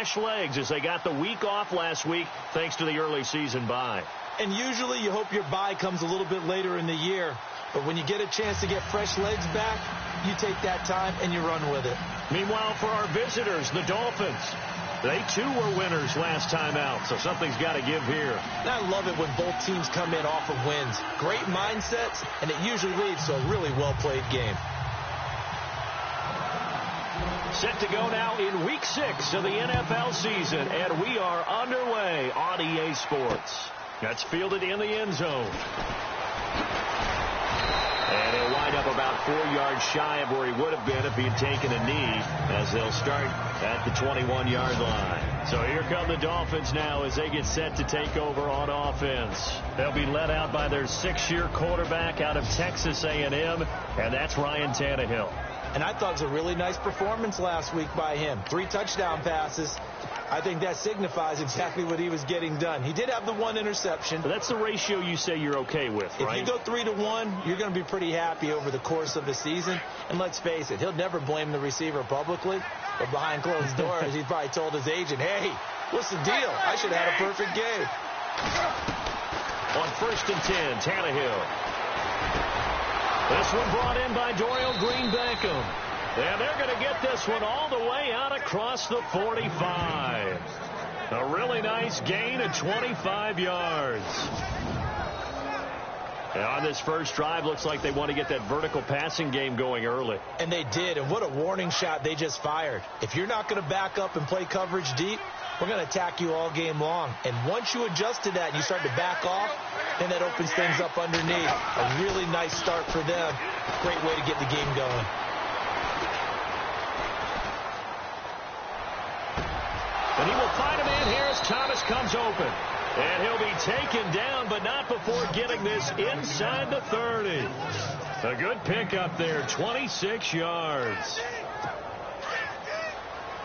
fresh legs as they got the week off last week thanks to the early season bye. And usually you hope your bye comes a little bit later in the year. But when you get a chance to get fresh legs back, you take that time and you run with it. Meanwhile, for our visitors, the Dolphins, they too were winners last time out, so something's got to give here. And I love it when both teams come in off of wins. Great mindsets, and it usually leads to a really well-played game. Set to go now in Week 6 of the NFL season, and we are underway on EA Sports. That's fielded in the end zone. And he'll wind up about 4 yards shy of where he would have been if he had taken a knee, as they'll start at the 21-yard line. So here come the Dolphins now as they get set to take over on offense. They'll be led out by their 6-year quarterback out of Texas A&M, and that's Ryan Tannehill. And I thought it was a really nice performance last week by him. 3 touchdown passes. I think that signifies exactly what he was getting done. He did have the 1 interception. But that's the ratio you say you're okay with, right? If you go 3-to-1, you're going to be pretty happy over the course of the season. And let's face it, he'll never blame the receiver publicly. But behind closed doors, he probably told his agent, hey, what's the deal? I should have had a perfect game. On 1st and 10, Tannehill. This one brought in by Dorial Green-Beckham. And they're going to get this one all the way out across the 45. A really nice gain of 25 yards. And on this first drive, looks like they want to get that vertical passing game going early. And they did, and what a warning shot they just fired. If you're not going to back up and play coverage deep, we're going to attack you all game long. And once you adjust to that and you start to back off, then that opens things up underneath. A really nice start for them. Great way to get the game going. And he will find a man here as Thomas comes open. And he'll be taken down, but not before getting this inside the 30. A good pickup there, 26 yards.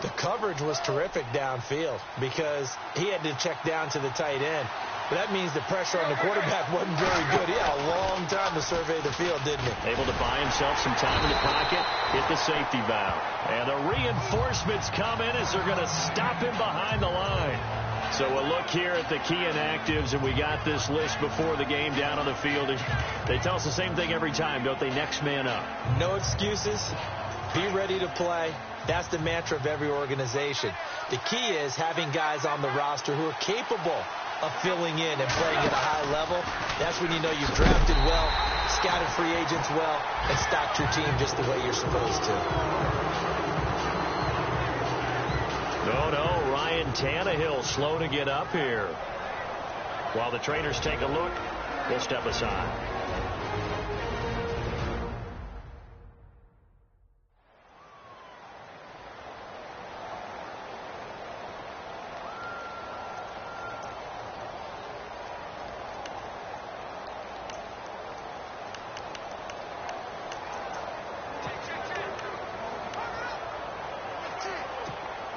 The coverage was terrific downfield because he had to check down to the tight end. But that means the pressure on the quarterback wasn't very good. He had a long time to survey the field, didn't he? Able to buy himself some time in the pocket, hit the safety valve. And the reinforcements come in as they're going to stop him behind the line. So we'll look here at the key inactives, and we got this list before the game down on the field. They tell us the same thing every time, don't they? Next man up. No excuses. Be ready to play. That's the mantra of every organization. The key is having guys on the roster who are capable of filling in and playing at a high level. That's when you know you've drafted well, scouted free agents well, and stocked your team just the way you're supposed to. No, Ryan Tannehill slow to get up here. While the trainers take a look, we'll step aside.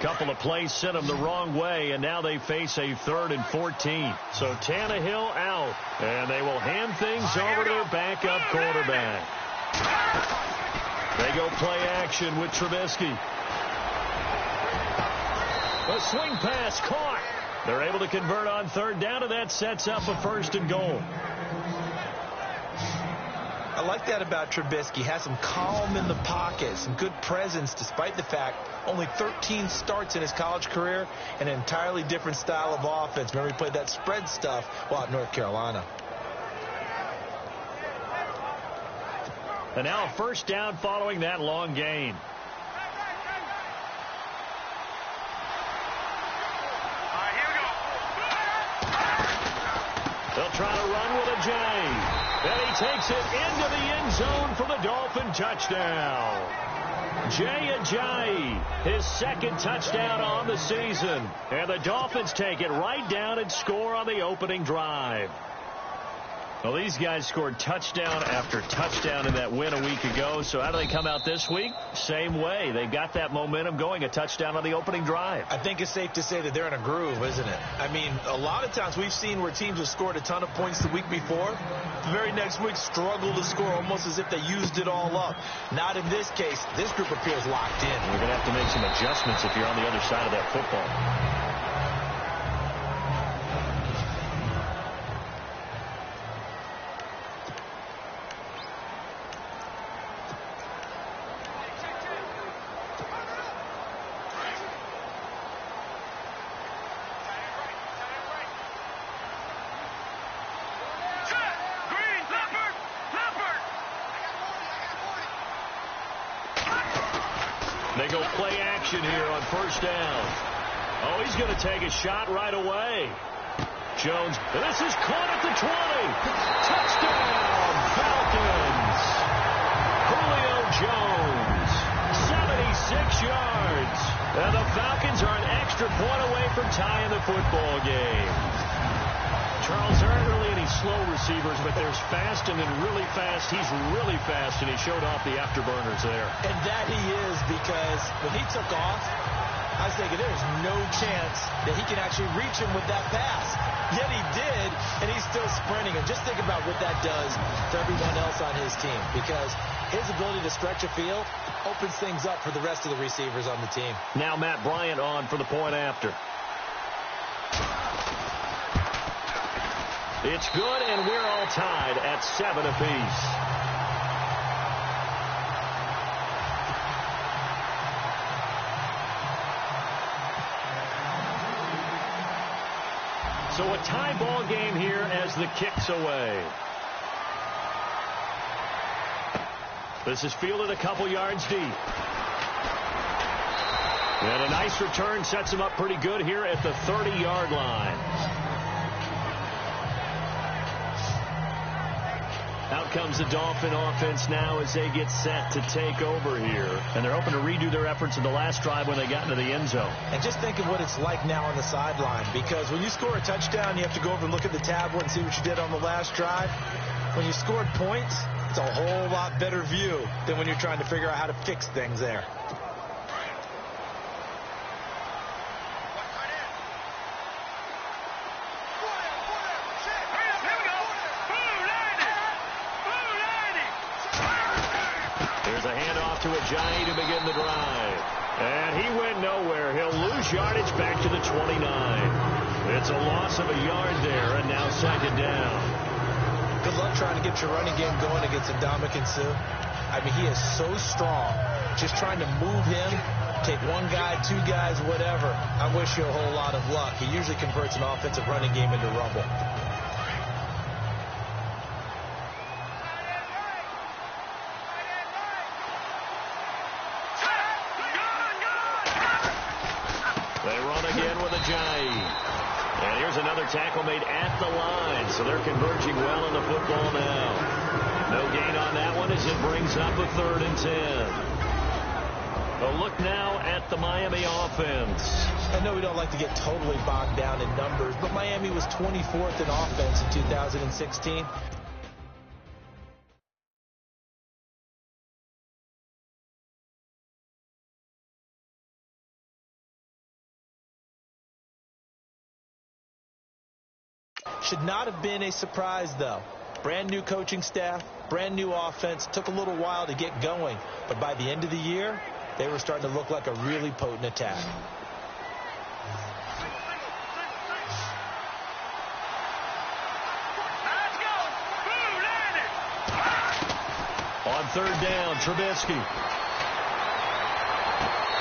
Couple of plays sent them the wrong way, and now they face a 3rd and 14. So Tannehill out, and they will hand things over to their backup quarterback. They go play action with Trubisky. A swing pass caught. They're able to convert on 3rd down, and that sets up a 1st and goal. I like that about Trubisky. Has some calm in the pocket, some good presence, despite the fact only 13 starts in his college career, and an entirely different style of offense. Remember, he played that spread stuff while at North Carolina. And now a 1st down following that long gain. They'll try to run with a J. And he takes it into the end zone for the Dolphin touchdown. Jay Ajayi, his 2nd touchdown on the season. And the Dolphins take it right down and score on the opening drive. Well, these guys scored touchdown after touchdown in that win a week ago. So how do they come out this week? Same way. They got that momentum going, a touchdown on the opening drive. I think it's safe to say that they're in a groove, isn't it? I mean, a lot of times we've seen where teams have scored a ton of points the week before. The very next week struggle to score almost as if they used it all up. Not in this case. This group appears locked in. You're going to have to make some adjustments if you're on the other side of that football. They go play action here on first down. Oh, he's going to take a shot right away. Jones, this is caught at the 20. Touchdown, Falcons. Julio Jones, 76 yards. And the Falcons are an extra point away from tying the football game. Charles, there aren't really any slow receivers, but there's fast and then really fast. He's really fast, and he showed off the afterburners there. And that he is, because when he took off, I was thinking there's no chance that he can actually reach him with that pass. Yet he did, and he's still sprinting. And just think about what that does for everyone else on his team, because his ability to stretch a field opens things up for the rest of the receivers on the team. Now Matt Bryant on for the point after. It's good, and we're all tied at 7 apiece. So a tie ball game here as the kick's away. This is fielded a couple yards deep. And a nice return sets him up pretty good here at the 30-yard line. Out comes the Dolphin offense now as they get set to take over here. And they're hoping to redo their efforts in the last drive when they got into the end zone. And just think of what it's like now on the sideline, because when you score a touchdown, you have to go over and look at the tablet and see what you did on the last drive. When you scored points, it's a whole lot better view than when you're trying to figure out how to fix things there. To Ajayi to begin the drive. And he went nowhere. He'll lose yardage back to the 29. It's a loss of a yard there, and now second down. Good luck trying to get your running game going against Ndamukong Suh. I mean, he is so strong. Just trying to move him, take one guy, two guys, whatever. I wish you a whole lot of luck. He usually converts an offensive running game into rubble. And here's another tackle made at the line, so they're converging well in the football now. No gain on that one as it brings up a 3rd and 10. A look now at the Miami offense. I know we don't like to get totally bogged down in numbers, but Miami was 24th in offense in 2016. Should not have been a surprise, though. Brand new coaching staff, brand new offense. Took a little while to get going, but by the end of the year, they were starting to look like a really potent attack. On 3rd down, Trubisky.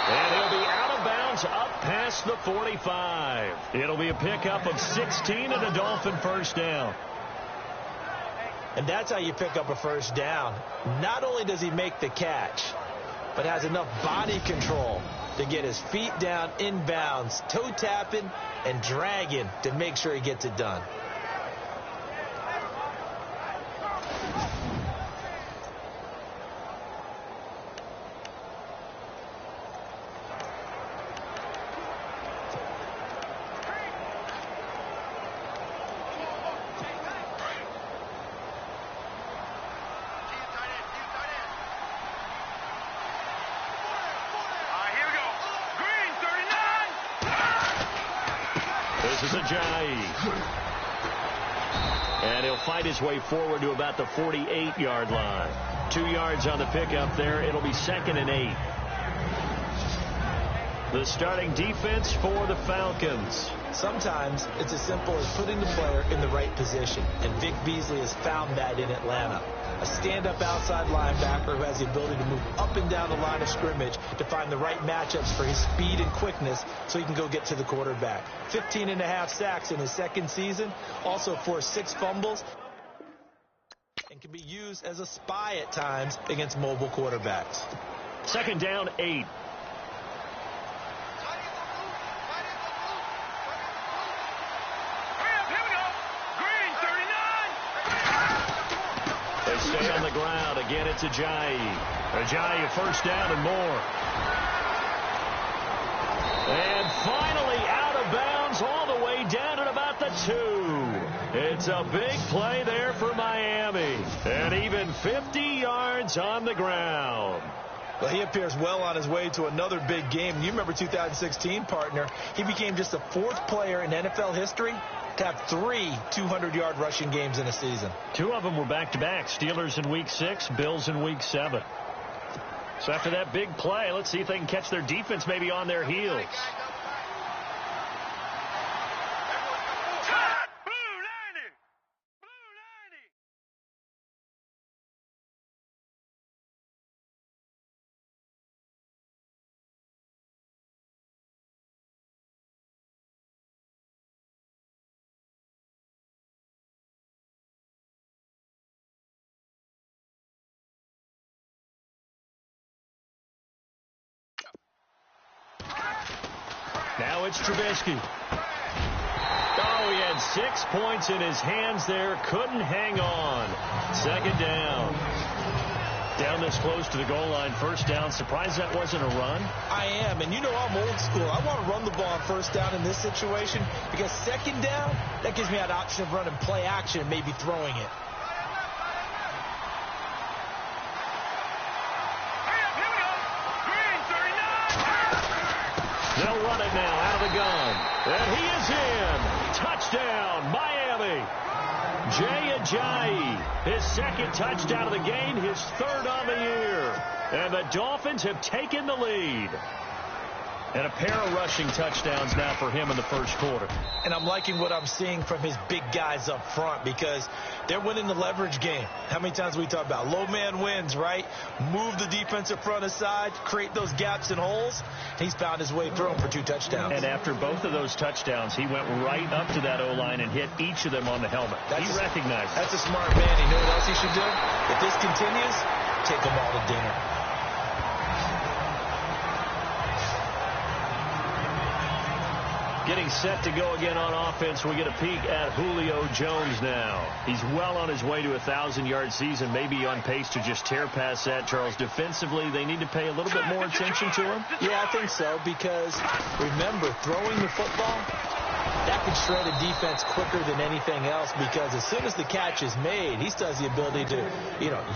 And he'll be out of bounds up past the 45. It'll be a pickup of 16 and a Dolphin first down. And that's how you pick up a first down. Not only does he make the catch, but has enough body control to get his feet down inbounds, toe tapping and dragging to make sure he gets it done. This is Ajayi. And he'll fight his way forward to about the 48-yard line. 2 yards on the pickup there. It'll be 2nd and 8. The starting defense for the Falcons. Sometimes it's as simple as putting the player in the right position, and Vic Beasley has found that in Atlanta. A stand-up outside linebacker who has the ability to move up and down the line of scrimmage to find the right matchups for his speed and quickness so he can go get to the quarterback. 15.5 sacks in his second season, also forced 6 fumbles, and can be used as a spy at times against mobile quarterbacks. 2nd down, 8. They stay on the ground. Again, it's Ajayi. Ajayi, 1st down and more. And finally out of bounds all the way down at about the 2. It's a big play there for Miami. And even 50 yards on the ground. Well, he appears well on his way to another big game. You remember 2016, partner. He became just the 4th player in NFL history to have 3 200-yard rushing games in a season. 2 of them were back-to-back. Steelers in Week 6, Bills in Week 7. So after that big play, let's see if they can catch their defense maybe on their heels. Now it's Trubisky. Oh, he had 6 points in his hands there. Couldn't hang on. 2nd down. Down this close to the goal line. 1st down. Surprised that wasn't a run? I am. And you know I'm old school. I want to run the ball on 1st down in this situation because 2nd down, that gives me that option of running play action and maybe throwing it. They'll run it now out of the gun. And he is in. Touchdown, Miami. Jay Ajayi, his 2nd touchdown of the game, his 3rd on the year. And the Dolphins have taken the lead. And a pair of rushing touchdowns now for him in the 1st quarter. And I'm liking what I'm seeing from his big guys up front because they're winning the leverage game. How many times we talk about low man wins, right? Move the defensive front aside, create those gaps and holes. He's found his way through them for 2 touchdowns. And after both of those touchdowns, he went right up to that O-line and hit each of them on the helmet. He recognized it. That's a smart man. You know what else he should do? If this continues, take them all to dinner. Getting set to go again on offense. We get a peek at Julio Jones now. He's well on his way to a 1,000-yard season, maybe on pace to just tear past that. Charles, defensively, they need to pay a little bit more attention to him? Yeah, I think so, because remember, throwing the football, that can shred a defense quicker than anything else because as soon as the catch is made, he still has the ability to,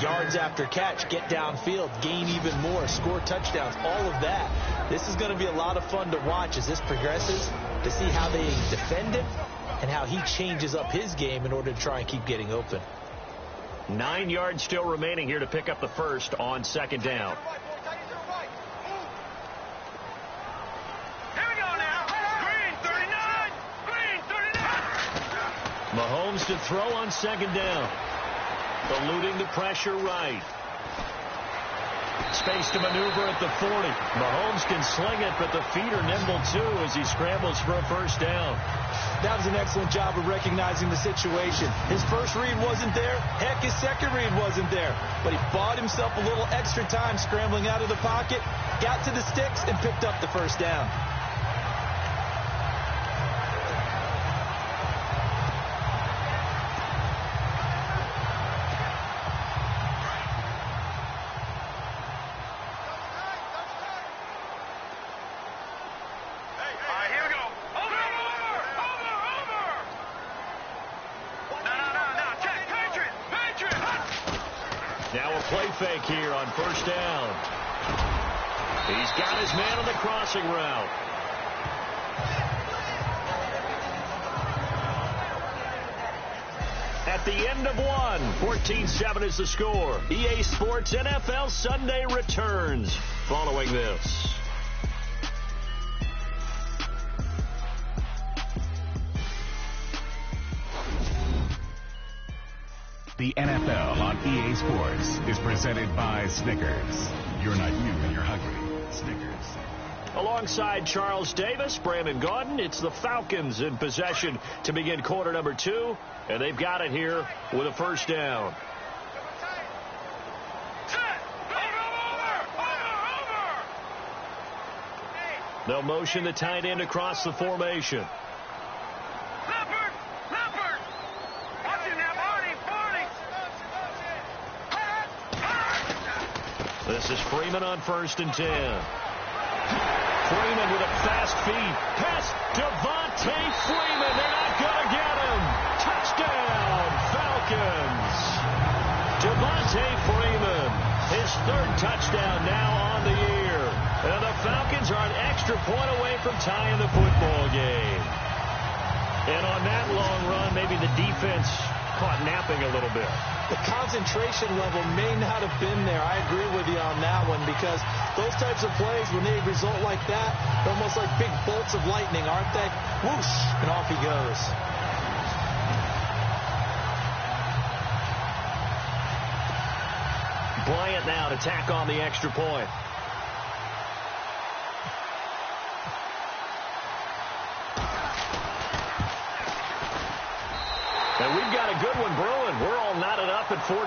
yards after catch, get downfield, gain even more, score touchdowns, all of that. This is going to be a lot of fun to watch as this progresses, to see how they defend him and how he changes up his game in order to try and keep getting open. 9 yards still remaining here to pick up the 1st on 2nd down. Mahomes to throw on 2nd down. Eluding the pressure right. Space to maneuver at the 40. Mahomes can sling it, but the feet are nimble too as he scrambles for a 1st down. That was an excellent job of recognizing the situation. His 1st read wasn't there. Heck, his 2nd read wasn't there. But he bought himself a little extra time scrambling out of the pocket, got to the sticks, and picked up the 1st down. Fake here on 1st down. He's got his man on the crossing route. at the end of one. 14-7 is the score. EA Sports NFL Sunday returns following this. The NFL on EA Sports is presented by Snickers. You're not you when you're hungry. Snickers. Alongside Charles Davis, Brandon Gaudin, it's the Falcons in possession to begin quarter number 2, and they've got it here with a first down. They'll motion the tight end across the formation. This is Freeman on 1st and 10. Freeman with a fast feed. Pass Devontae Freeman. They're not going to get him. Touchdown, Falcons. Devontae Freeman, his 3rd touchdown now on the year. And the Falcons are an extra point away from tying the football game. And on that long run, maybe the defense caught napping a little bit. The concentration level may not have been there. I agree with you on that one, because those types of plays, when they result like that, they're almost like big bolts of lightning, aren't they? Whoosh, and off he goes. Bryant now to tack on the extra point. And we've got a good one brewing. We're all knotted up at 14.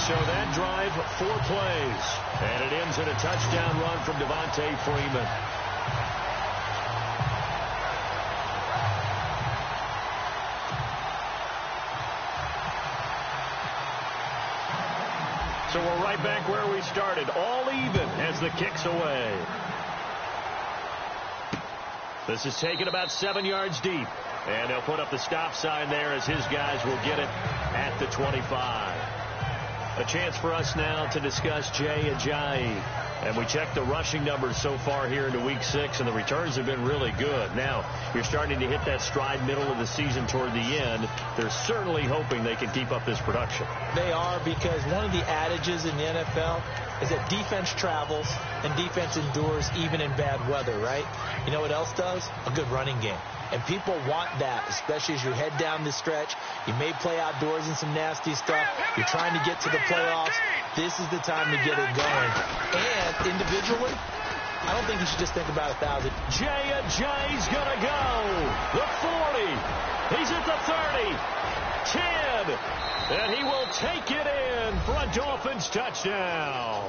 So that drive, 4 plays. And it ends in a touchdown run from Devontae Freeman. So we're right back where we started. All even as the kick's away. This is taken about 7 yards deep. And they'll put up the stop sign there as his guys will get it at the 25. A chance for us now to discuss Jay Ajayi. And we checked the rushing numbers so far here into Week 6, and the returns have been really good. Now, you're starting to hit that stride middle of the season toward the end. They're certainly hoping they can keep up this production. They are, because one of the adages in the NFL is that defense travels and defense endures even in bad weather, right? You know what else does? A good running game. And people want that, especially as you head down the stretch. You may play outdoors in some nasty stuff. You're trying to get to the playoffs. This is the time to get it going. And individually, I don't think you should just think about 1,000. Jay Ajayi's going to go. The 40. He's at the 30. 10. And he will take it in for a Dolphins touchdown.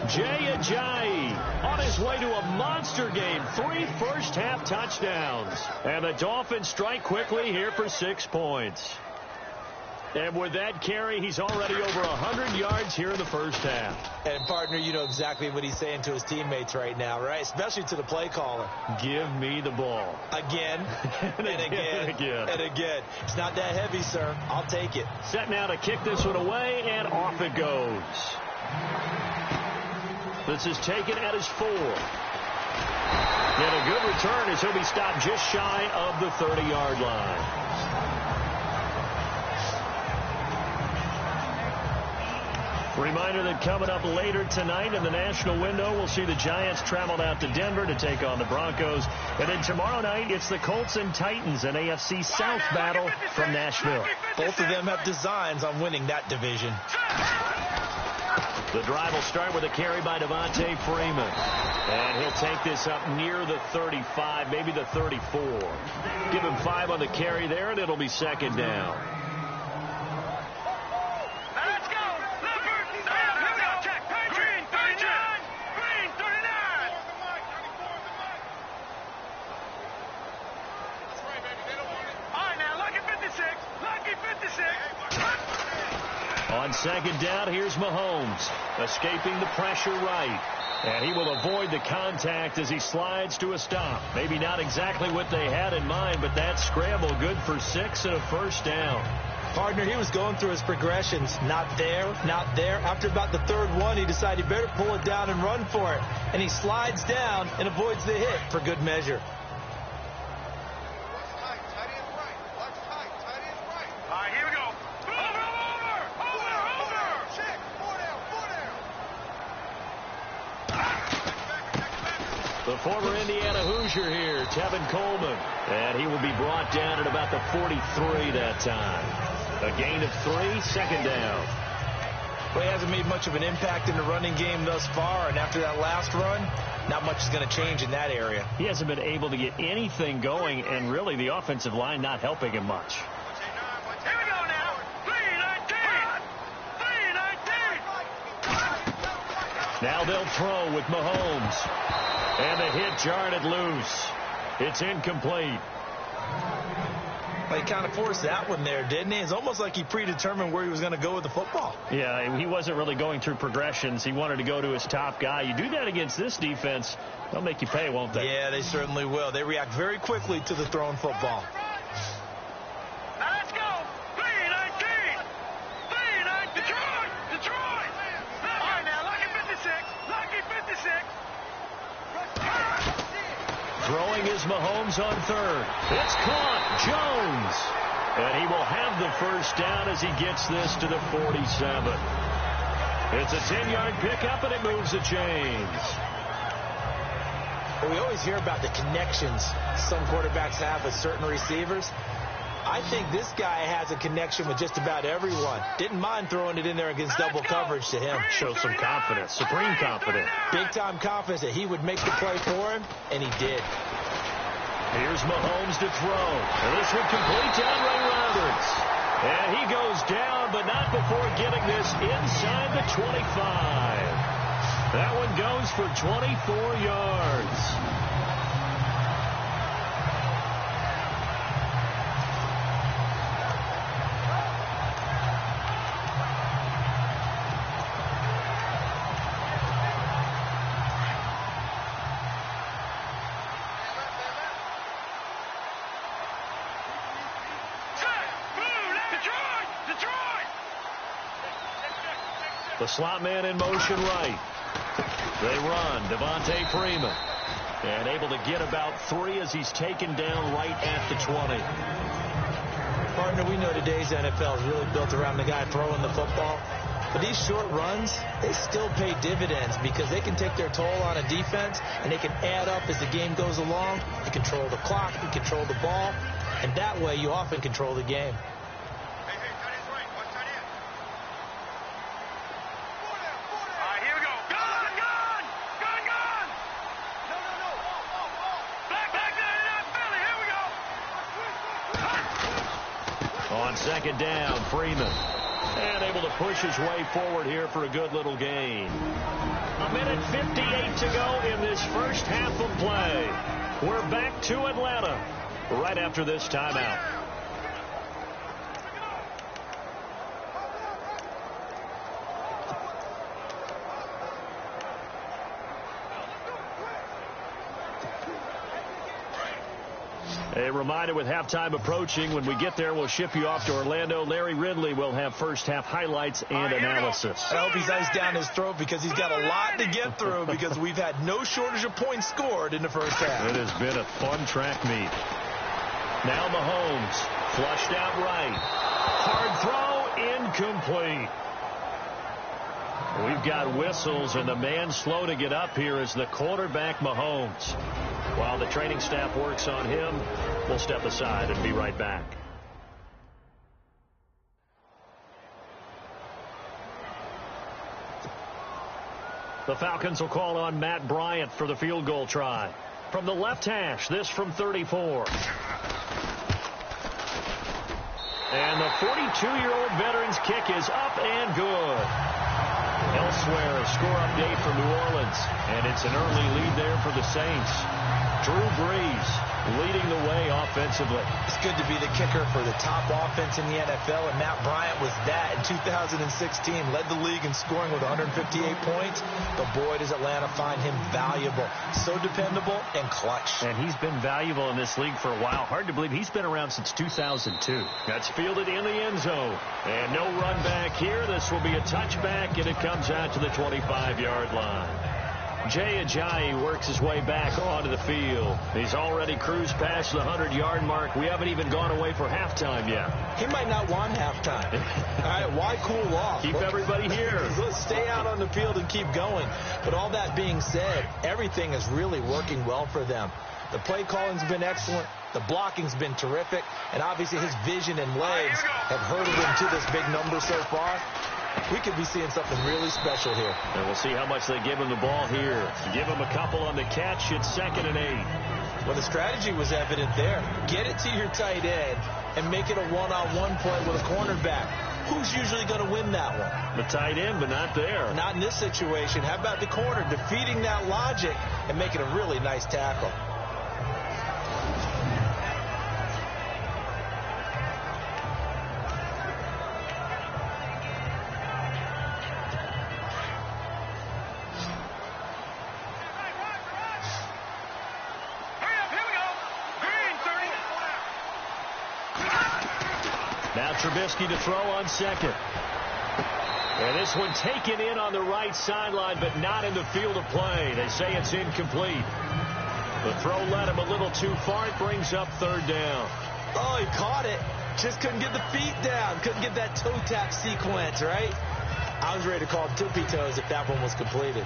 Jay Ajayi on his way to a monster game. 3 first-half touchdowns. And the Dolphins strike quickly here for 6 points. And with that carry, he's already over 100 yards here in the first half. And, partner, you know exactly what he's saying to his teammates right now, right? Especially to the play caller. Give me the ball. Again, and again, and again. It's not that heavy, sir. I'll take it. Set now to kick this one away, and off it goes. This is taken at his 4. And a good return as he'll be stopped just shy of the 30-yard line. Reminder that coming up later tonight in the national window, we'll see the Giants travel out to Denver to take on the Broncos. And then tomorrow night, it's the Colts and Titans, an AFC South battle from Nashville. Both of them have designs on winning that division. The drive will start with a carry by Devontae Freeman. And he'll take this up near the 35, maybe the 34. Give him 5 on the carry there, and it'll be second down. On second down, here's Mahomes, escaping the pressure right. And he will avoid the contact as he slides to a stop. Maybe not exactly what they had in mind, but that scramble good for 6 and a first down. Partner, he was going through his progressions. Not there, not there. After about the 3rd one, he decided he better pull it down and run for it. And he slides down and avoids the hit for good measure. The former Indiana Hoosier here, Tevin Coleman. And he will be brought down at about the 43 that time. A gain of 3, second down. Well, he hasn't made much of an impact in the running game thus far, and after that last run, not much is going to change in that area. He hasn't been able to get anything going, and really the offensive line not helping him much. Here we go now. 3-19. Now they'll throw with Mahomes. And the hit jarred it loose. It's incomplete. Well, he kind of forced that one there, didn't he? It's almost like he predetermined where he was going to go with the football. Yeah, he wasn't really going through progressions. He wanted to go to his top guy. You do that against this defense, they'll make you pay, won't they? Yeah, they certainly will. They react very quickly to the thrown football. Now let's go. 3-19. 3-19. Detroit. All right, now, lucky 56. Lucky 56. Throwing is Mahomes on third. It's caught. Jones. And he will have the first down as he gets this to the 47. It's a 10-yard pickup, and it moves the chains. Well, we always hear about the connections some quarterbacks have with certain receivers. I think this guy has a connection with just about everyone. Didn't mind throwing it in there against double coverage to him. Shows some confidence, supreme confidence. Big-time confidence that he would make the play for him, and he did. Here's Mahomes to throw. And this one complete to Ray Roberts. And he goes down, but not before getting this inside the 25. That one goes for 24 yards. The slot man in motion right. They run. Devontae Freeman. And able to get about 3 as he's taken down right at the 20. Partner, we know today's NFL is really built around the guy throwing the football. But these short runs, they still pay dividends because they can take their toll on a defense, and they can add up as the game goes along. You control the clock, you control the ball, and that way you often control the game. Second down, Freeman. And able to push his way forward here for a good little gain. 1:58 to go in this first half of play. We're back to Atlanta right after this timeout. A reminder, with halftime approaching, when we get there, we'll ship you off to Orlando. Larry Ridley will have first-half highlights and analysis. I hope he's iced down his throat because he's got a lot to get through because we've had no shortage of points scored in the first half. It has been a fun track meet. Now Mahomes, flushed out right. Hard throw, incomplete. We've got whistles, and the man slow to get up here is the quarterback, Mahomes. While the training staff works on him, we'll step aside and be right back. The Falcons will call on Matt Bryant for the field goal try. From the left hash, this from 34. And the 42-year-old veteran's kick is up and good. Elsewhere, a score update from New Orleans, and it's an early lead there for the Saints. Drew Brees leading the way offensively. It's good to be the kicker for the top offense in the NFL, and Matt Bryant was that in 2016. Led the league in scoring with 158 points, but boy, does Atlanta find him valuable. So dependable and clutch. And he's been valuable in this league for a while. Hard to believe he's been around since 2002. That's fielded in the end zone. And no run back here. This will be a touchback, and it comes out to the 25-yard line. Jay Ajayi works his way back onto the field. He's already cruised past the 100-yard mark. We haven't even gone away for halftime yet. He might not want halftime. All right, why cool off? Keep everybody here. Let's stay out on the field and keep going. But all that being said, everything is really working well for them. The play calling's been excellent. The blocking's been terrific. And obviously his vision and legs have herded him to this big number so far. We could be seeing something really special here. And we'll see how much they give him the ball here. Give him a couple on the catch. It's 2nd and 8. Well, the strategy was evident there. Get it to your tight end and make it a one-on-one play with a cornerback. Who's usually going to win that one? The tight end, but not there. Not in this situation. How about the corner defeating that logic and making a really nice tackle? Now Trubisky to throw on 2nd. And this one taken in on the right sideline, but not in the field of play. They say it's incomplete. The throw led him a little too far. It brings up 3rd down. Oh, he caught it. Just couldn't get the feet down. Couldn't get that toe tap sequence, right? I was ready to call tippy toes if that one was completed.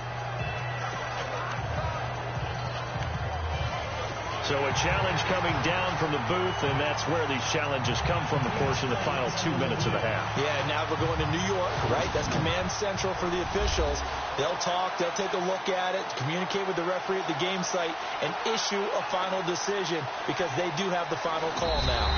So a challenge coming down from the booth, and that's where these challenges come from, of course, in the final 2 minutes of the half. Yeah, now we're going to New York, right? That's command central for the officials. They'll talk, they'll take a look at it, communicate with the referee at the game site, and issue a final decision because they do have the final call now.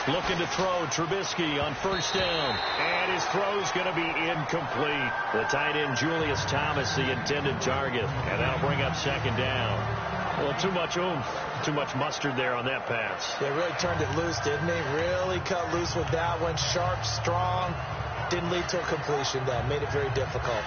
Looking to throw, Trubisky on 1st down. And his throw's going to be incomplete. The tight end, Julius Thomas, the intended target. And that'll bring up 2nd down. Well, too much oomph, too much mustard there on that pass. They really turned it loose, didn't they? Really cut loose with that one. Sharp, strong. Didn't lead to a completion, though. Made it very difficult.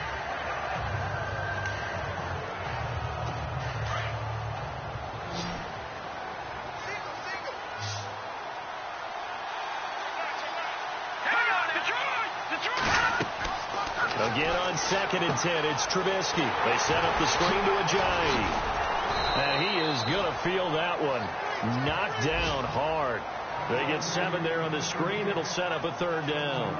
Again on 2nd and 10, it's Trubisky. They set up the screen to Ajayi. And he is going to feel that one. Knocked down hard. They get 7 there on the screen. It'll set up a 3rd down.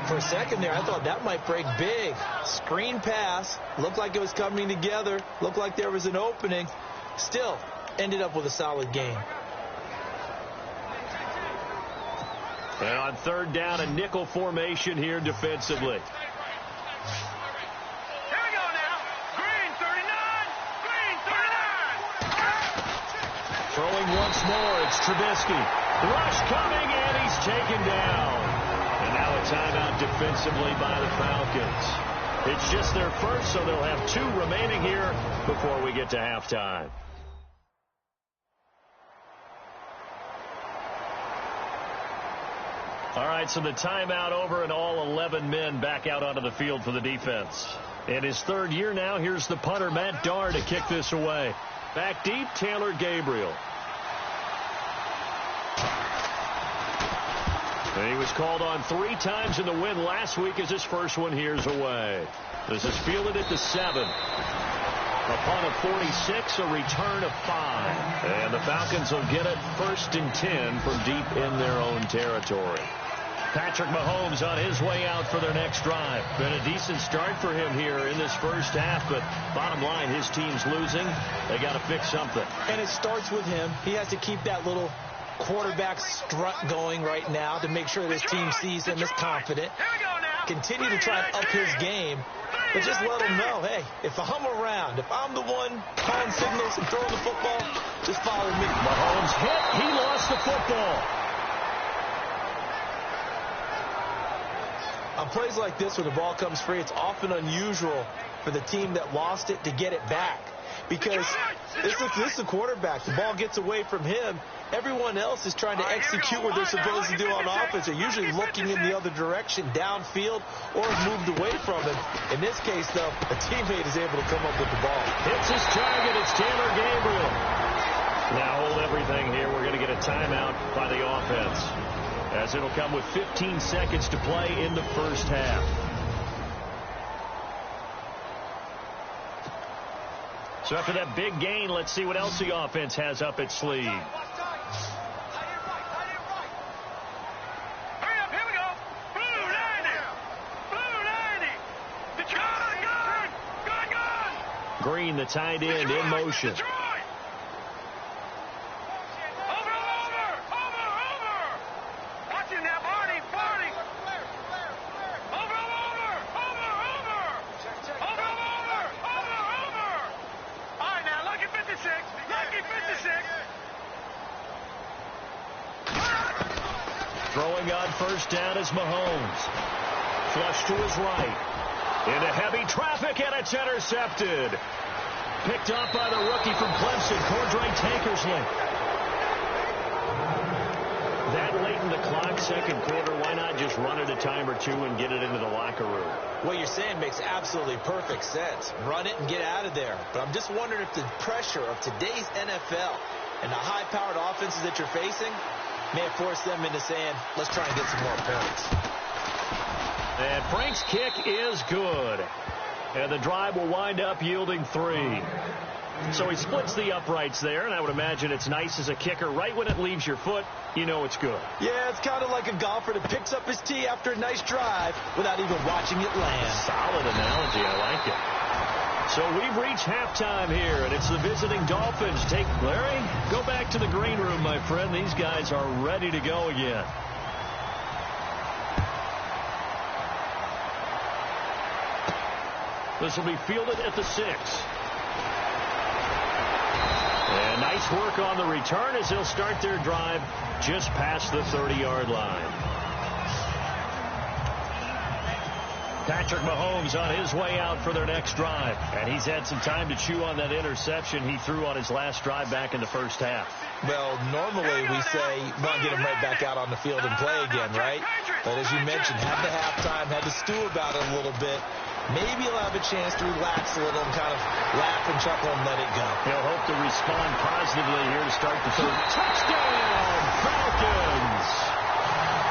For a second there, I thought that might break big. Screen pass. Looked like it was coming together. Looked like there was an opening. Still, ended up with a solid gain. And on 3rd down, a nickel formation here defensively. Throwing once more, it's Trubisky. Rush coming, and he's taken down. And now a timeout defensively by the Falcons. It's just their first, so they'll have 2 remaining here before we get to halftime. All right, so the timeout over and all 11 men back out onto the field for the defense. In his 3rd year now, here's the punter, Matt Darr, to kick this away. Back deep, Taylor Gabriel. And he was called on 3 times in the win last week as his first one here's away. This is fielded at the 7. Upon a 46, a return of 5. And the Falcons will get it 1st and 10 from deep in their own territory. Patrick Mahomes on his way out for their next drive. Been a decent start for him here in this first half, but bottom line, his team's losing. They got to fix something. And it starts with him. He has to keep that little quarterback strut going right now to make sure this team sees him as confident. Continue to try and up his game, but just let him know, hey, if I'm around, if I'm the one calling signals and throwing the football, just follow me. Mahomes hit. He lost the football. On plays like this where the ball comes free, it's often unusual for the team that lost it to get it back. because this is a quarterback. The ball gets away from him. Everyone else is trying to execute what they're supposed to do on offense. They're usually looking in the other direction, downfield, or moved away from him. In this case, though, a teammate is able to come up with the ball. Hits his target. It's Taylor Gabriel. Now hold everything here. We're going to get a timeout by the offense, as it'll come with 15 seconds to play in the first half. So after that big gain, let's see what else the offense has up its sleeve. Hurry up, here we go. Blue 90. Blue 90. Gun. Green, the tight end, in motion. Detroit. Over. Watching that, Barney. Over. All right, now, lucky 56. Throwing on first down is Mahomes. Flush to his right. Into heavy traffic, and it's intercepted. Picked up by the rookie from Clemson, Cordray Tankersley. That late in the clock, second quarter, why not just run it a time or two and get it into the locker room? What you're saying makes absolutely perfect sense. Run it and get out of there. But I'm just wondering if the pressure of today's NFL and the high-powered offenses that you're facing may have forced them into saying, let's try and get some more points. And Frank's kick is good. And the drive will wind up yielding 3. So he splits the uprights there, and I would imagine it's nice as a kicker. Right when it leaves your foot, you know it's good. Yeah, it's kind of like a golfer that picks up his tee after a nice drive without even watching it land. Solid analogy. I like it. So we've reached halftime here, and it's the visiting Dolphins. Take Larry, go back to the green room, my friend. These guys are ready to go again. This will be fielded at the 6. And nice work on the return as they'll start their drive just past the 30-yard line. Patrick Mahomes on his way out for their next drive. And he's had some time to chew on that interception he threw on his last drive back in the first half. Well, normally we say, want to get him right back out on the field and play again, right? But as you mentioned, had the halftime, had to stew about it a little bit. Maybe he'll have a chance to relax a little and kind of laugh and chuckle and let it go. He'll hope to respond positively here to start the third. Touchdown, Falcons!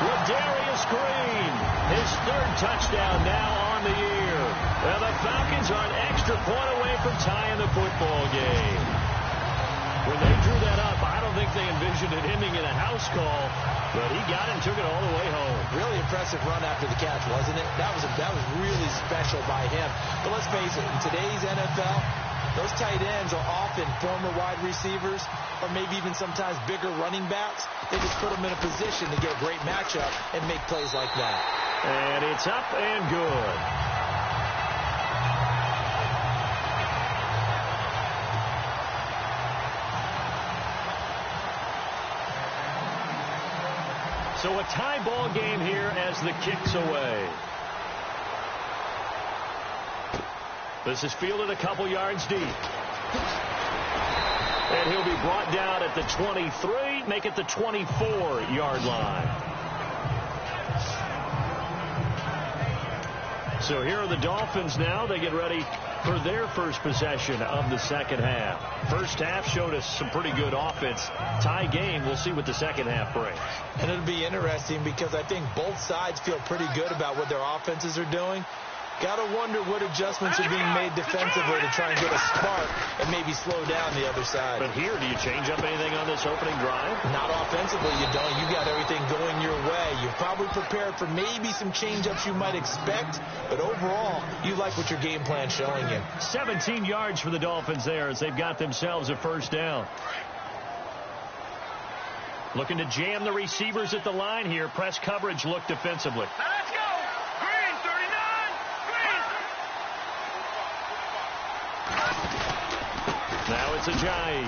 Ladarius Green, his third touchdown now on the year. Well, the Falcons are an extra point away from tying the football game. When they drew that up, I don't think they envisioned it ending in a house call, but he got it and took it all the way home. Really impressive run after the catch, wasn't it? That was really special by him. But let's face it, in today's NFL, those tight ends are often former wide receivers or maybe even sometimes bigger running backs. They just put them in a position to get a great matchup and make plays like that. And it's up and good. So a tie ball game here as the kick's away. This is fielded a couple yards deep. And he'll be brought down at the 23, make it the 24-yard line. So here are the Dolphins now. They get ready for their first possession of the second half. First half showed us some pretty good offense. Tie game, we'll see what the second half brings. And it'll be interesting because I think both sides feel pretty good about what their offenses are doing. Got to wonder what adjustments are being made defensively to try and get a spark and maybe slow down the other side. But here, do you change up anything on this opening drive? Not offensively, you don't. You got everything going your way. You're probably prepared for maybe some change-ups you might expect, but overall, you like what your game plan's showing you. 17 yards for the Dolphins there as they've got themselves a first down. Looking to jam the receivers at the line here. Press coverage look defensively. Let's go. Green, 39. Now it's Ajayi.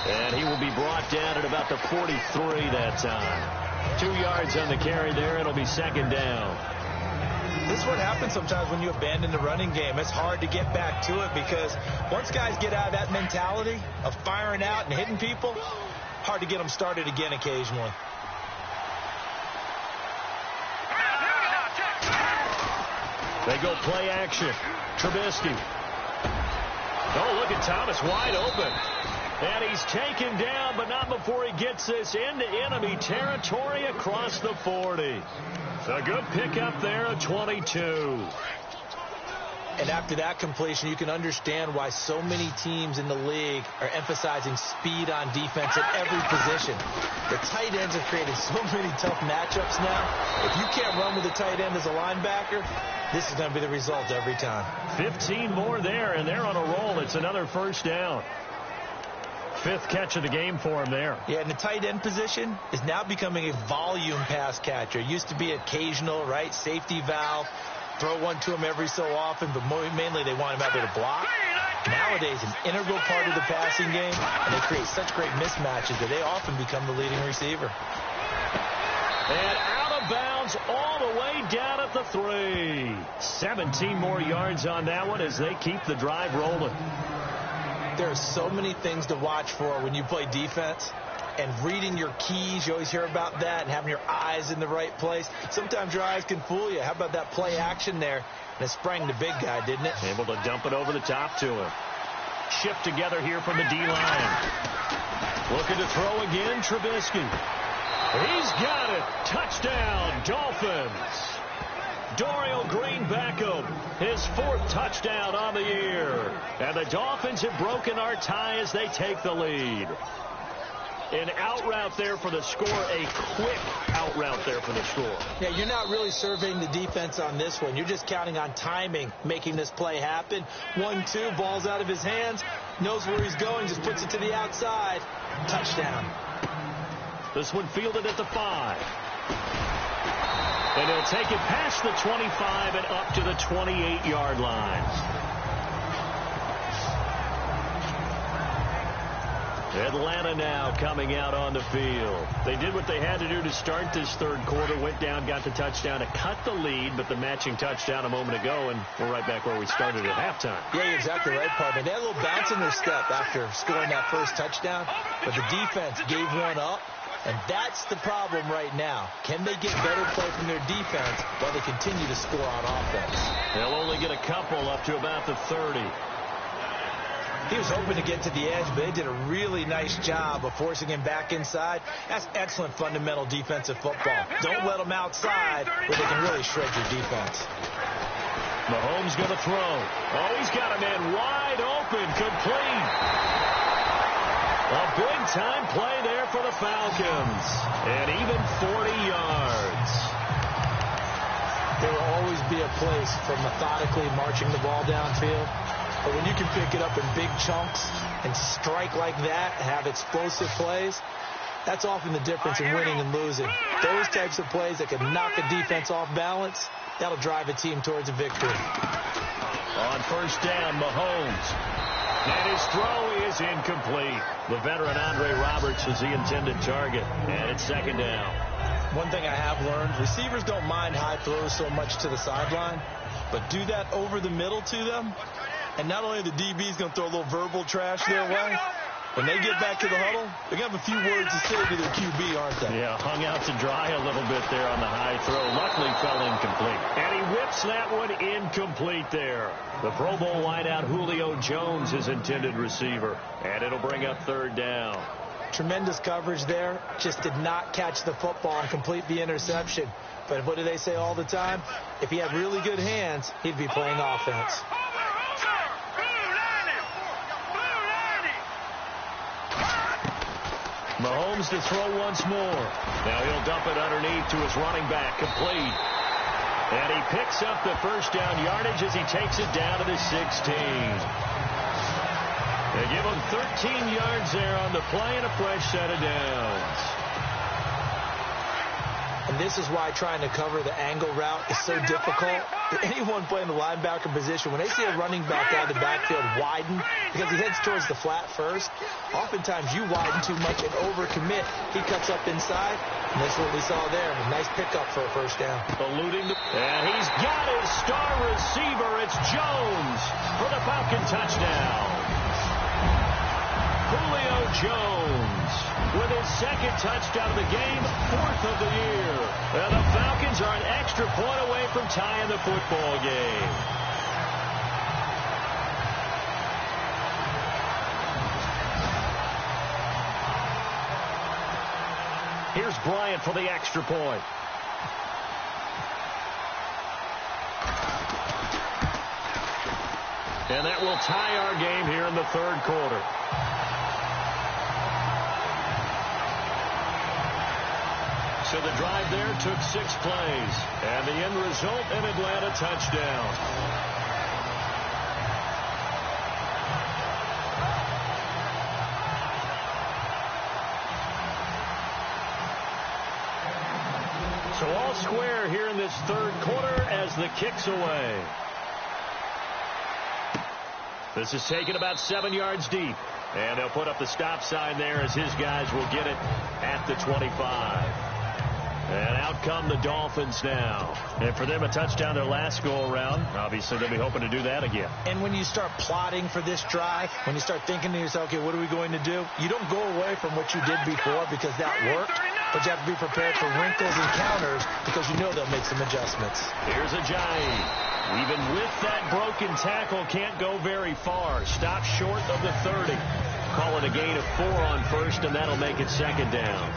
And he will be brought down at about the 43 that time. 2 yards on the carry there. It'll be second down. This This is what happens sometimes when you abandon the running game. It's hard to get back to it because once guys get out of that mentality of firing out and hitting people, hard to get them started again occasionally. They go play action. Trubisky. Oh, look at Thomas wide open. And he's taken down, but not before he gets this into enemy territory across the 40. So a good pickup there at 22. And after that completion, you can understand why so many teams in the league are emphasizing speed on defense at every position. The tight ends have created so many tough matchups now. If you can't run with a tight end as a linebacker, this is going to be the result every time. 15 more there, and they're on a roll. It's another first down. 5th catch of the game for him there. Yeah, and the tight end position is now becoming a volume pass catcher. It used to be occasional, right, safety valve. Throw one to him every so often, but mainly they want him out there to block. Nowadays, an integral part of the passing game, and they create such great mismatches that they often become the leading receiver. And out of bounds all the way down at the 3. 17 more yards on that one as they keep the drive rolling. There are so many things to watch for when you play defense. And reading your keys, you always hear about that, and having your eyes in the right place. Sometimes your eyes can fool you. How about that play action there? And it sprang the big guy, didn't it? Able to dump it over the top to him. Shift together here from the D-line. Looking to throw again, Trubisky. He's got it. Touchdown, Dolphins. Dorial Green Beckham, his 4th touchdown on the year. And the Dolphins have broken our tie as they take the lead. An out route there for the score, a quick out route there for the score. Yeah, you're not really surveying the defense on this one. You're just counting on timing, making this play happen. 1-2, ball's out of his hands, knows where he's going, just puts it to the outside. Touchdown. This one fielded at the 5. And he'll take it past the 25 and up to the 28-yard line. Atlanta now coming out on the field. They did what they had to do to start this 3rd quarter. Went down, got the touchdown to cut the lead, but the matching touchdown a moment ago, and we're right back where we started at halftime. Yeah, you're exactly right, partner. They had a little bounce in their step after scoring that first touchdown, but the defense gave one up, and that's the problem right now. Can they get better play from their defense while they continue to score on offense? They'll only get a couple up to about the 30. He was hoping to get to the edge, but they did a really nice job of forcing him back inside. That's excellent fundamental defensive football. Don't let them outside where they can really shred your defense. Mahomes going to throw. Oh, he's got a man wide open, complete. A big-time play there for the Falcons. And even 40 yards. There will always be a place for methodically marching the ball downfield. But when you can pick it up in big chunks and strike like that, have explosive plays, that's often the difference in winning and losing. Those types of plays that can knock a defense off balance, that'll drive a team towards a victory. On first down, Mahomes. And his throw is incomplete. The veteran Andre Roberts was the intended target. And it's 2nd down. One thing I have learned, receivers don't mind high throws so much to the sideline, but do that over the middle to them. And not only the DB's going to throw a little verbal trash their way, when they get back to the huddle, they're going to have a few words to say to their QB, aren't they? Yeah, hung out to dry a little bit there on the high throw. Luckily fell incomplete. And he whips that one incomplete there. The Pro Bowl wideout Julio Jones, his intended receiver. And it'll bring up 3rd down. Tremendous coverage there. Just did not catch the football and complete the interception. But what do they say all the time? If he had really good hands, he'd be playing offense. Mahomes to throw once more. Now he'll dump it underneath to his running back, complete. And he picks up the first down yardage as he takes it down to the 16. They give him 13 yards there on the play and a fresh set of downs. And this is why trying to cover the angle route is so difficult. Anyone playing the linebacker position, when they see a running back out of the backfield widen, because he heads towards the flat first, oftentimes you widen too much and overcommit. He cuts up inside. And that's what we saw there. A nice pickup for a first down. Eluding and he's got his star receiver. It's Jones for the Falcon touchdown. Julio Jones with his second touchdown of the game, 4th of the year. And the Falcons are an extra point away from tying the football game. Here's Bryant for the extra point. And that will tie our game here in the third quarter. So the drive there took 6 plays. And the end result, an Atlanta touchdown. So all square here in this third quarter as the kick's away. This is taken about 7 yards deep. And they'll put up the stop sign there as his guys will get it at the 25. And out come the Dolphins now. And for them, a touchdown their last go-around. Obviously, they'll be hoping to do that again. And when you start plotting for this drive, when you start thinking to yourself, okay, what are we going to do? You don't go away from what you did before because that worked. But you have to be prepared for wrinkles and counters because you know they'll make some adjustments. Here's Ajayi. Even with that broken tackle, can't go very far. Stop short of the 30. Call it a gain of 4 on first, and that'll make it second down.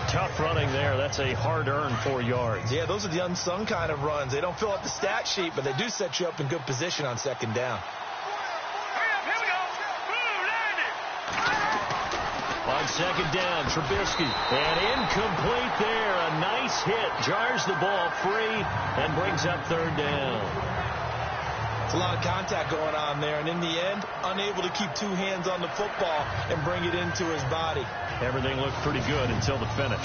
Tough running there. That's a hard-earned 4 yards. Yeah, those are the unsung kind of runs. They don't fill up the stat sheet, but they do set you up in good position on second down. On second down, Trubisky. And incomplete there. A nice hit. Jars the ball free and brings up third down. It's a lot of contact going on there. And in the end, unable to keep 2 hands on the football and bring it into his body. Everything looked pretty good until the finish.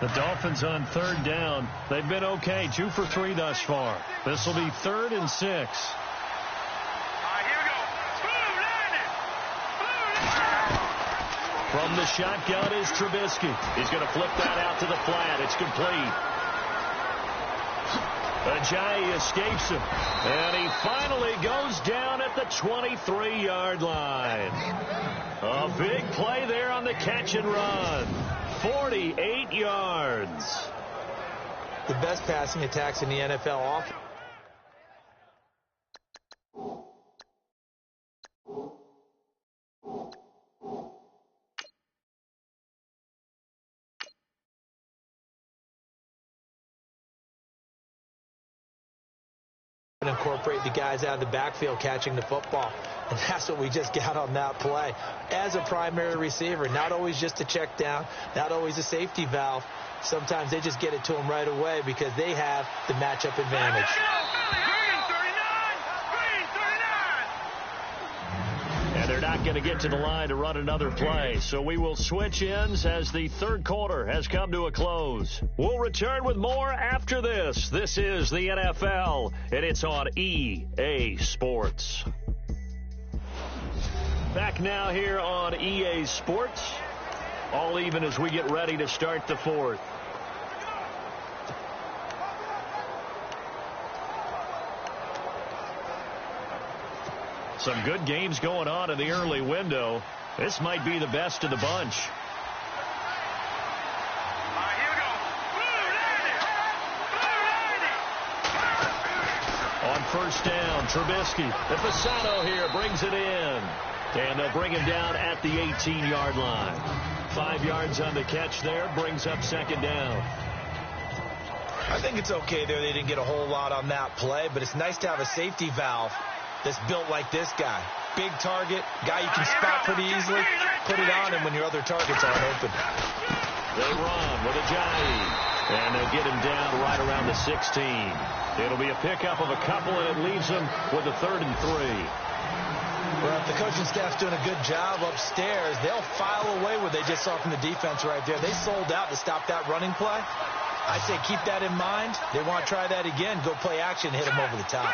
The Dolphins on third down. They've been okay. 2 for 3 thus far. This will be 3rd and 6. From the shotgun is Trubisky. He's going to flip that out to the flat. It's complete. Ajayi escapes him. And he finally goes down at the 23-yard line. A big play there on the catch and run. 48 yards. The best passing attacks in the NFL offense. Incorporate the guys out of the backfield catching the football. And that's what we just got on that play. As a primary receiver, not always just a check down, not always a safety valve. Sometimes they just get it to them right away because they have the matchup advantage. And they're not going to get to the line to run another play. So we will switch ends as the third quarter has come to a close. We'll return with more after this. This is the NFL, and it's on EA Sports. Back now here on EA Sports. All even as we get ready to start the fourth. Some good games going on in the early window. This might be the best of the bunch. On first down, Trubisky. And Fasano here brings it in. And they'll bring him down at the 18-yard line. 5 yards on the catch there. Brings up second down. I think it's okay there. They didn't get a whole lot on that play, but it's nice to have a safety valve that's built like this guy. Big target, guy you can spot pretty easily. Put it on him when your other targets aren't open. They run with Ajayi. And they'll get him down right around the 16. It'll be a pickup of a couple, and it leaves them with a 3rd and 3. Well, if the coaching staff's doing a good job upstairs, they'll file away what they just saw from the defense right there. They sold out to stop that running play. I say keep that in mind. They want to try that again. Go play action, hit them over the top.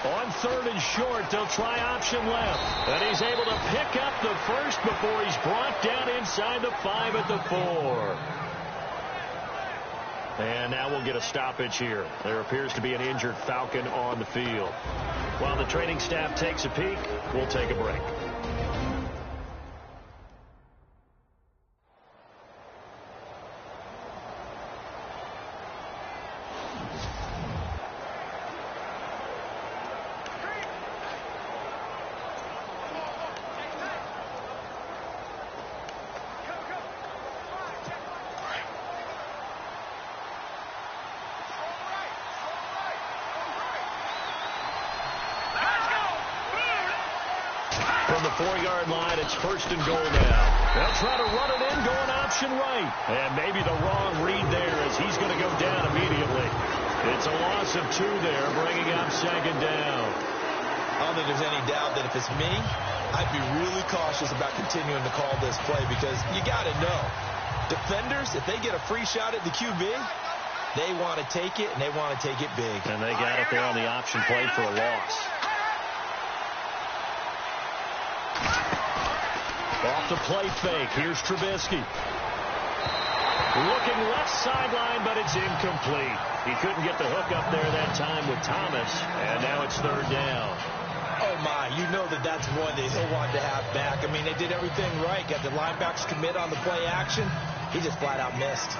On 3rd and short, they'll try option left. And he's able to pick up the first before he's brought down inside the 5 at the 4. And now we'll get a stoppage here. There appears to be an injured Falcon on the field. While the training staff takes a peek, we'll take a break. From the 4-yard line, it's 1st and goal now. They'll try to run it in, going option right. And maybe the wrong read there as he's going to go down immediately. It's a loss of 2 there, bringing up 2nd down. I don't think there's any doubt that if it's me, I'd be really cautious about continuing to call this play because you got to know, defenders, if they get a free shot at the QB, they want to take it, and they want to take it big. And they got it there on the option play for a loss. Off the play fake. Here's Trubisky. Looking left sideline, but it's incomplete. He couldn't get the hook up there that time with Thomas, and now it's 3rd down. Oh, my. You know that that's one that he'll want to have back. I mean, they did everything right. Got the linebackers commit on the play action. He just flat out missed.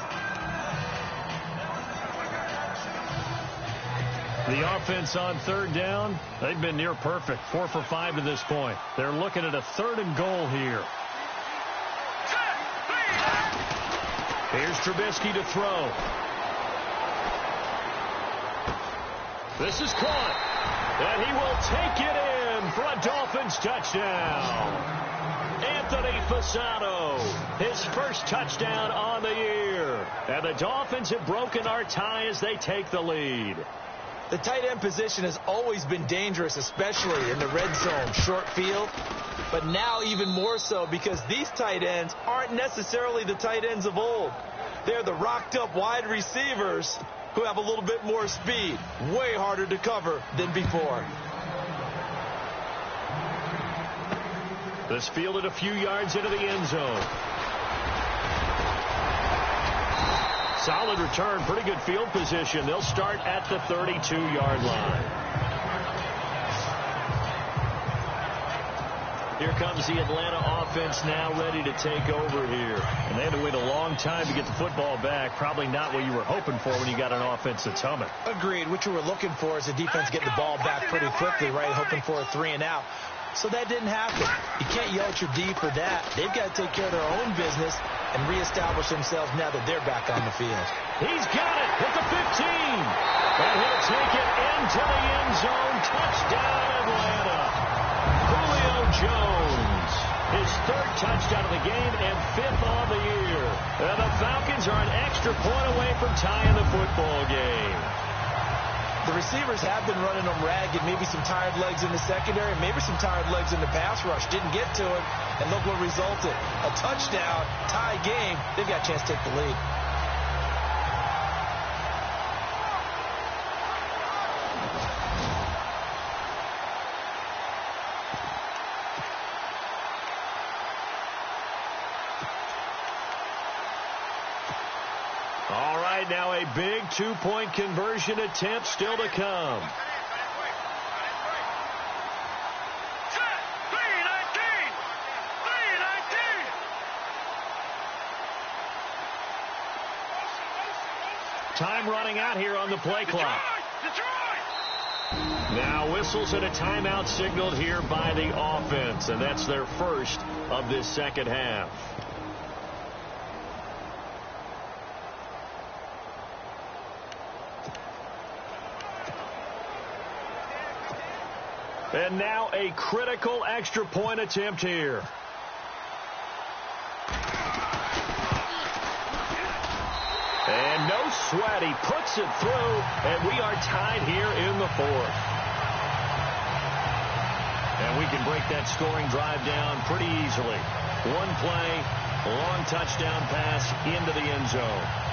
The offense on 3rd down, they've been near perfect. 4 for 5 to this point. They're looking at a 3rd and goal here. Here's Trubisky to throw. This is caught. And he will take it in for a Dolphins touchdown. Anthony Fasano, his first touchdown on the year. And the Dolphins have broken our tie as they take the lead. The tight end position has always been dangerous, especially in the red zone, short field. But now even more so because these tight ends aren't necessarily the tight ends of old. They're the rocked-up wide receivers who have a little bit more speed. Way harder to cover than before. This fielded a few yards into the end zone. Solid return, pretty good field position. They'll start at the 32-yard line. Here comes the Atlanta offense now ready to take over here. And they had to wait a long time to get the football back. Probably not what you were hoping for when you got an offense that's humming. Agreed. What you were looking for is the defense getting the ball back pretty quickly, right? Hoping for a 3 and out. So that didn't happen. You can't yell at your D for that. They've got to take care of their own business and reestablish themselves now that they're back on the field. He's got it at the 15. And he'll take it into the end zone. Touchdown, Atlanta. Julio Jones, his 3rd touchdown of the game and 5th on the year. And the Falcons are an extra point away from tying the football game. The receivers have been running them ragged. Maybe some tired legs in the secondary, maybe some tired legs in the pass rush. Didn't get to it, and look what resulted. A touchdown, tie game. They've got a chance to take the lead. All right, now a big 2-point conversion attempt still to come. Time running out here on the play clock. Now whistles and a timeout signaled here by the offense, and that's their first of this second half. And now a critical extra point attempt here. And no sweat. He puts it through, and we are tied here in the 4th. And we can break that scoring drive down pretty easily. One play, a long touchdown pass into the end zone.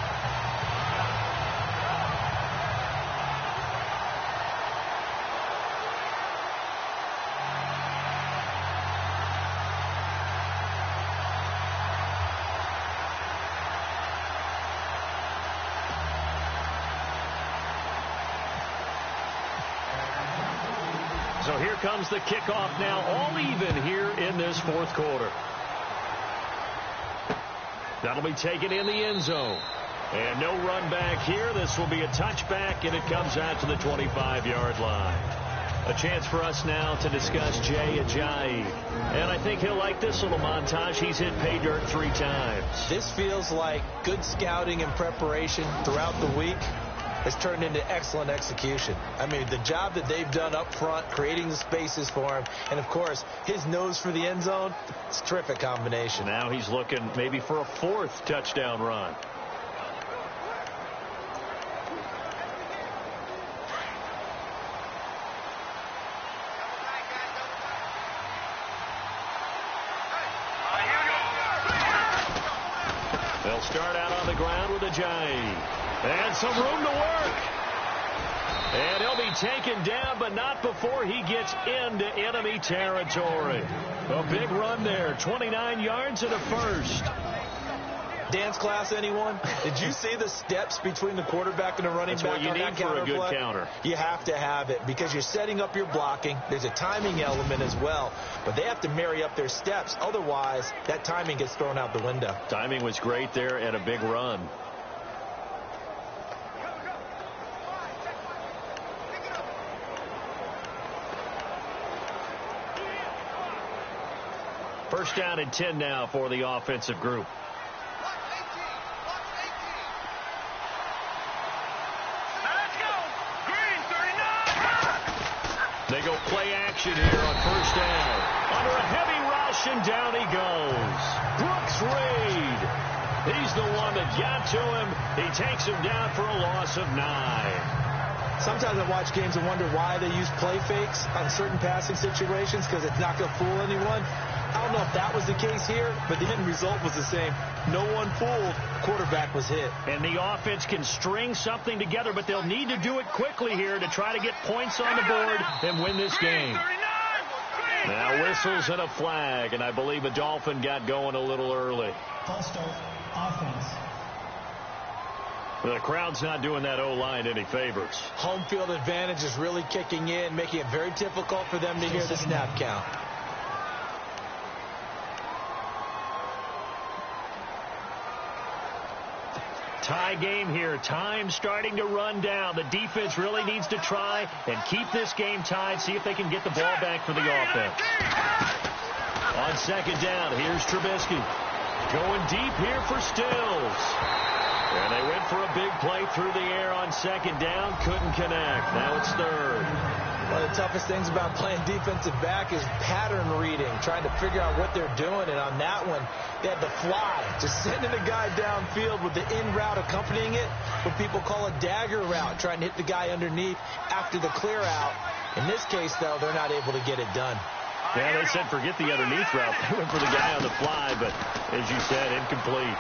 So here comes the kickoff now, all even here in this fourth quarter. That'll be taken in the end zone. And no run back here. This will be a touchback, and it comes out to the 25-yard line. A chance for us now to discuss Jay Ajayi. And I think he'll like this little montage. He's hit pay dirt 3 times. This feels like good scouting and preparation throughout the week has turned into excellent execution. I mean, the job that they've done up front, creating the spaces for him, and, of course, his nose for the end zone, it's a terrific combination. Now he's looking maybe for a 4th touchdown run. They'll start out on the ground with Ajayi. And some room to work. And he'll be taken down, but not before he gets into enemy territory. A big run there. 29 yards and a first. Dance class, anyone? Did you see the steps between the quarterback and the running back on that counter play? That's what you need for a good counter. You have to have it because you're setting up your blocking. There's a timing element as well, but they have to marry up their steps. Otherwise, that timing gets thrown out the window. Timing was great there and a big run. First down and 10 now for the offensive group. They go play action here on first down. Under a heavy rush, and down he goes. Brooks Reed. He's the one that got to him. He takes him down for a loss of 9. Sometimes I watch games and wonder why they use play fakes on certain passing situations because it's not going to fool anyone. I don't know if that was the case here, but the end result was the same. No one fooled. Quarterback was hit. And the offense can string something together, but they'll need to do it quickly here to try to get points on the board and win this game. Now whistles and a flag, and I believe a Dolphin got going a little early. False start, offense. The crowd's not doing that O-line any favors. Home field advantage is really kicking in, making it very difficult for them to hear the snap count. Tie game here. Time starting to run down. The defense really needs to try and keep this game tied, see if they can get the ball back for the offense. On second down, here's Trubisky. Going deep here for Stills. And they went for a big play through the air on second down. Couldn't connect. Now it's third. One of the toughest things about playing defensive back is pattern reading, trying to figure out what they're doing. And on that one, they had the fly, just sending a guy downfield with the in route accompanying it, what people call a dagger route, trying to hit the guy underneath after the clear out. In this case, though, they're not able to get it done. Yeah, they said forget the underneath route. They went for the guy on the fly, but as you said, incomplete.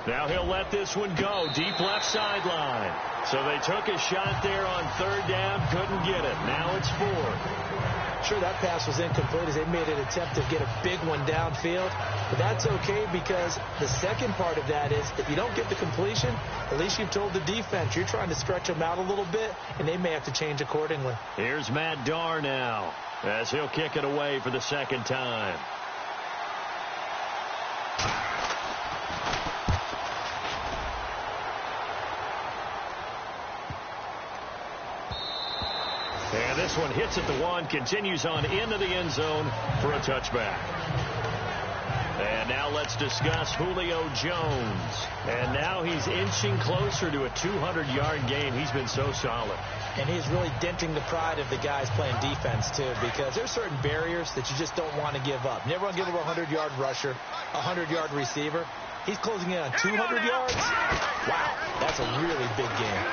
Now he'll let this one go. Deep left sideline. So they took a shot there on third down. Couldn't get it. Now it's fourth. Sure, that pass was incomplete as they made an attempt to get a big one downfield. But that's okay because the second part of that is if you don't get the completion, at least you've told the defense you're trying to stretch them out a little bit, and they may have to change accordingly. Here's Matt Darr now as he'll kick it away for the second time. And this one hits at the one, continues on into the end zone for a touchback. And now let's discuss Julio Jones. And now he's inching closer to a 200-yard game. He's been so solid. And he's really denting the pride of the guys playing defense, too, because there's certain barriers that you just don't want to give up. Never want to give up a 100-yard rusher, a 100-yard receiver. He's closing in on 200 yards. Wow, that's a really big game.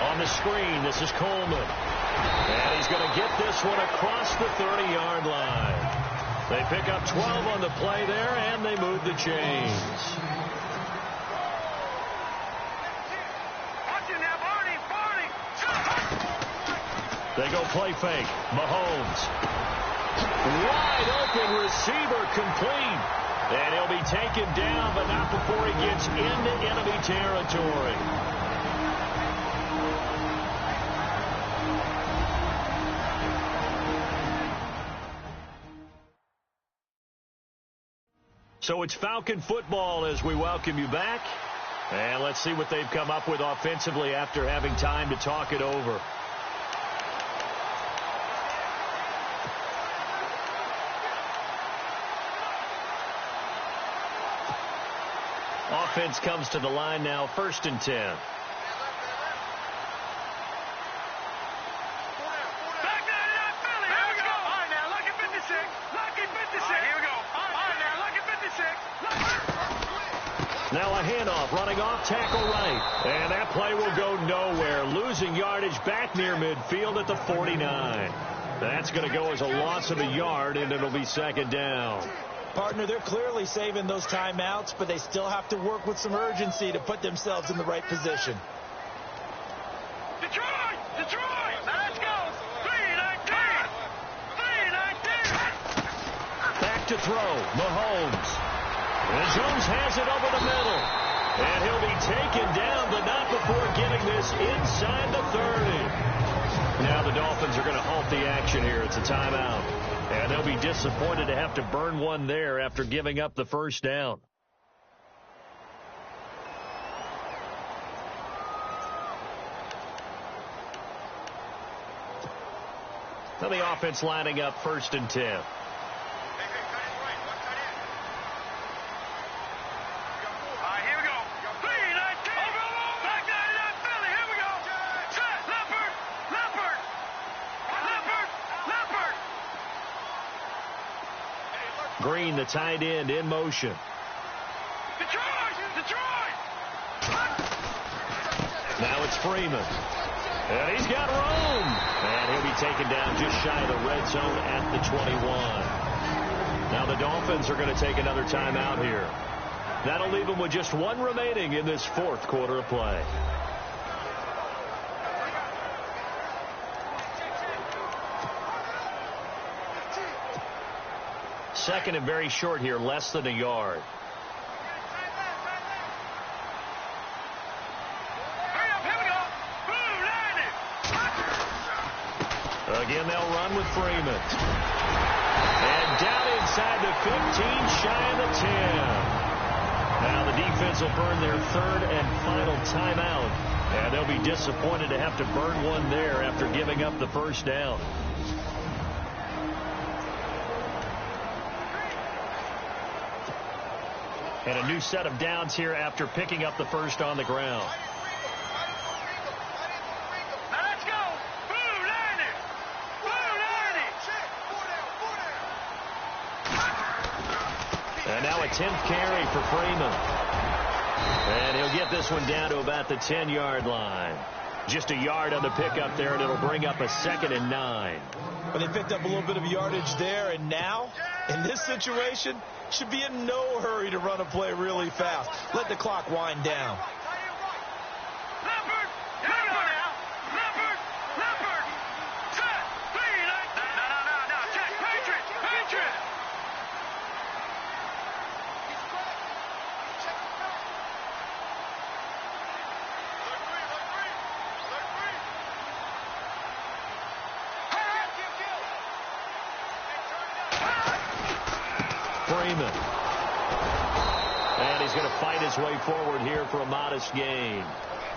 On the screen, this is Coleman. And he's going to get this one across the 30-yard line. They pick up 12 on the play there, and they move the chains. They go play fake. Mahomes. Wide open receiver complete. And he'll be taken down, but not before he gets into enemy territory. So it's Falcon football as we welcome you back. And let's see what they've come up with offensively after having time to talk it over. Offense comes to the line now, 1st and 10. Now a handoff, running off, tackle right. And that play will go nowhere. Losing yardage back near midfield at the 49. That's going to go as a loss of a yard, and it'll be 2nd down. Partner, they're clearly saving those timeouts, but they still have to work with some urgency to put themselves in the right position. Detroit! Detroit! Let's go! 3-19! 3-19! Back to throw. Mahomes. And Jones has it over the middle. And he'll be taken down, but not before getting this inside the 30. Now the Dolphins are going to halt the action here. It's a timeout. And they'll be disappointed to have to burn one there after giving up the 1st down. Now the offense lining up 1st and 10. Green, the tight end, in motion. Detroit! Detroit! Now it's Freeman. And he's got room. And he'll be taken down just shy of the red zone at the 21. Now the Dolphins are going to take another timeout here. That'll leave them with just one remaining in this 4th quarter of play. Second and very short here, less than a yard. Again, they'll run with Freeman. And down inside the 15, shy of the 10. Now the defense will burn their 3rd and final timeout. And they'll be disappointed to have to burn one there after giving up the 1st down. And a new set of downs here after picking up the 1st on the ground. Let's go! Blue 90! Blue 90! And now a 10th carry for Freeman. And he'll get this one down to about the 10-yard line. Just a yard on the pickup there, and it'll bring up a 2nd and 9. But they picked up a little bit of yardage there, and now, in this situation, should be in no hurry to run a play really fast. Let the clock wind down. Leopard! Leopard! Leopard! Leopard! Set! 3-19! No. Check! Patriot! Patriot! Freeman. And he's going to fight his way forward here for a modest gain.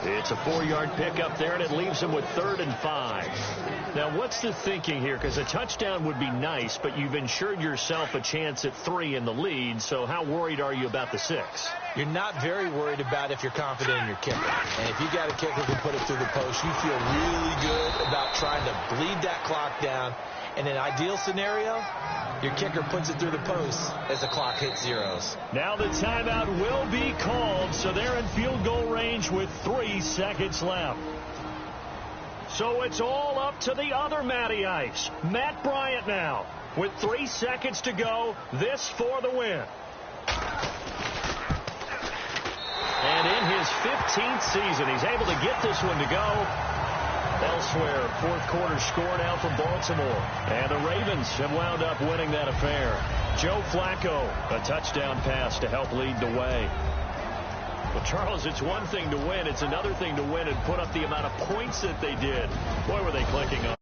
It's a 4-yard pickup there, and it leaves him with 3rd and 5. Now, what's the thinking here? Because a touchdown would be nice, but you've ensured yourself a chance at 3 in the lead, so how worried are you about the 6? You're not very worried about if you're confident in your kicker. And if you got a kicker who can put it through the post, you feel really good about trying to bleed that clock down. In an ideal scenario, your kicker puts it through the post as the clock hits zeros. Now the timeout will be called, so they're in field goal range with 3 seconds left. So it's all up to the other Matty Ice. Matt Bryant now. With 3 seconds to go, this for the win. And in his 15th season, he's able to get this one to go. Elsewhere, fourth quarter score now for Baltimore. And the Ravens have wound up winning that affair. Joe Flacco, a touchdown pass to help lead the way. Well, Charles, it's one thing to win. It's another thing to win and put up the amount of points that they did. Boy, were they clicking on.